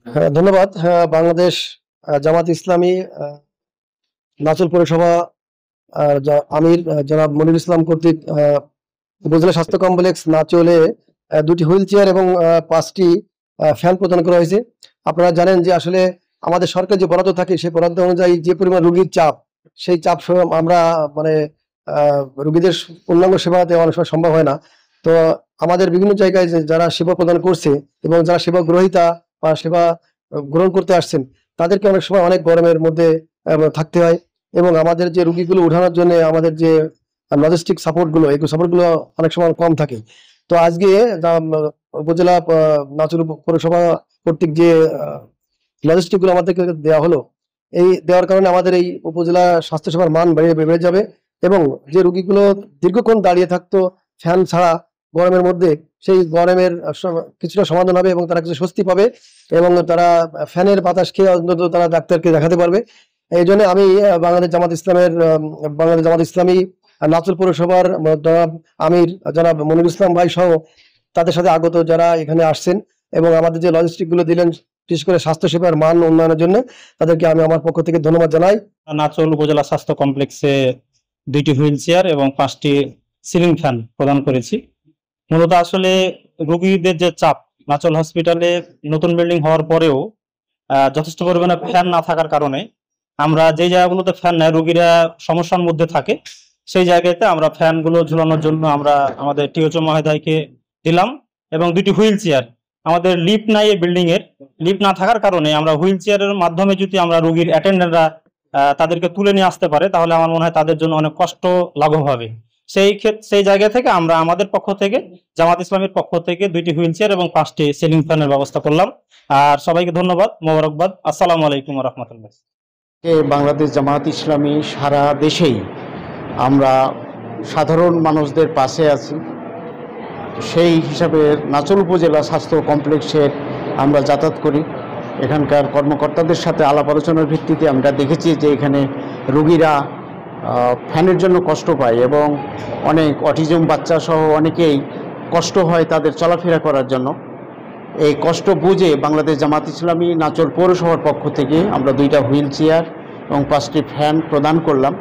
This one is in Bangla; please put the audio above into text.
হ্যাঁ, ধন্যবাদ। হ্যাঁ, বাংলাদেশ জামাত ইসলামী নাচল পৌরসভা আমির জনাব মনিরুল ইসলাম কর্তৃক উপজেলা স্বাস্থ্য কমপ্লেক্স নাচলে দুটি হুইল চেয়ার এবং ৫টি ফ্যান প্রদান করা হয়েছে। আপনারা জানেন যে আসলে আমাদের সরকার যে বরাদ্দ থাকে সেই বরাদ্দ অনুযায়ী যে পরিমাণ রোগীর চাপ, সেই চাপ আমরা মানে রোগীদের পূর্ণাঙ্গ সেবা দেওয়া অনেক সময় সম্ভব হয় না। তো আমাদের বিভিন্ন জায়গায় যারা সেবা প্রদান করছে এবং যারা সেবা গ্রহীতা বা সেবা গ্রহণ করতে আসছেন, তাদেরকে অনেক সময় অনেক গরমের মধ্যে থাকতে হয় এবং আমাদের যে রুগীগুলো উঠানোর জন্য আমাদের যে লজিস্টিক সাপোর্ট গুলো, এই সাপোর্ট গুলো অনেক সময় কম থাকে। তো আজকে উপজেলা নাচুর পৌরসভা কর্তৃক যে লজিস্টিক গুলো আমাদেরকে দেওয়া হলো, এই দেওয়ার কারণে আমাদের এই উপজেলা স্বাস্থ্যসেবার মান বেড়ে যাবে এবং যে রুগীগুলো দীর্ঘক্ষণ দাঁড়িয়ে থাকতো ফ্যান ছাড়া গরমের মধ্যে, সেই গরমের কিছুটা সমাধান হবে এবং তারা কিছু স্বস্তি পাবে এবং তারা ফ্যানের বাতাস খেয়ে অন্তত তারা ডাক্তারকে দেখাতে পারবে। এই জন্য আমি বাংলাদেশ জামাত ইসলামী নাচুর পৌরসভার জনাব আমির জনাব মনিরুল ইসলাম ভাই সহ তাদের সাথে আগত যারা এখানে আসছেন এবং আমাদের যে লজিস্টিক গুলো দিলেন, বিশেষ করে স্বাস্থ্য সেবার মান উন্নয়নের জন্য, তাদেরকে আমি আমার পক্ষ থেকে ধন্যবাদ জানাই। নাচল উপজেলা স্বাস্থ্য কমপ্লেক্সে 2টি হুইল চেয়ার এবং 5টি সিলিং ফ্যান প্রদান করেছি। মূলত আসলে রোগীদের যে চাপ, নাচল হসপিটালে নতুন বিল্ডিং হওয়ার পরেও যথেষ্ট পরিমাণে ফ্যান না থাকার কারণে আমরা যে জায়গাগুলোতে ফ্যান নেই, রোগীরা সমস্যার মধ্যে থাকে, সেই জায়গাতে আমরা ফ্যানগুলো ঝুলানোর জন্য আমরা আমাদের টিওচো মহোদয়কে দিলাম। এবং 2টি হুইল চেয়ার, আমাদের লিফট নাই এই বিল্ডিং এর, লিফট না থাকার কারণে আমরা হুইল চেয়ারের মাধ্যমে যদি আমরা রোগীর অ্যাটেন্ডেন্টরা তাদেরকে তুলে নিয়ে আসতে পারে, তাহলে আমার মনে হয় তাদের জন্য অনেক কষ্ট লাঘব হবে। সেই জায়গা থেকে আমরা আমাদের পক্ষ থেকে, জামাত ইসলামের পক্ষ থেকে 2টি হুইল চেয়ার এবং 5টি সিলিং ফ্যানের ব্যবস্থা করলাম। আর সবাইকে ধন্যবাদ, মোবারকবাদ। আসসালামু আলাইকুম ওয়া রাহমাতুল্লাহ। বাংলাদেশ জামাত ইসলামী সারা দেশেই আমরা সাধারণ মানুষদের পাশে আছি। সেই হিসাবে নাচল উপজেলা স্বাস্থ্য কমপ্লেক্সের আমরা যাতায়াত করি। এখানকার কর্মকর্তাদের সাথে আলাপ আলোচনার ভিত্তিতে আমরা দেখেছি যে এখানে রোগীরা ফ্যানের জন্য কষ্ট পায় এবং অনেক অটিজম বাচ্চা সহ অনেকেই কষ্ট হয় তাদের চলাফেরা করার জন্য। এই কষ্ট বুঝে বাংলাদেশ জামাত ইসলামী নাচল পৌরসভার পক্ষ থেকে আমরা 2টা হুইল চেয়ার এবং 5টি ফ্যান প্রদান করলাম।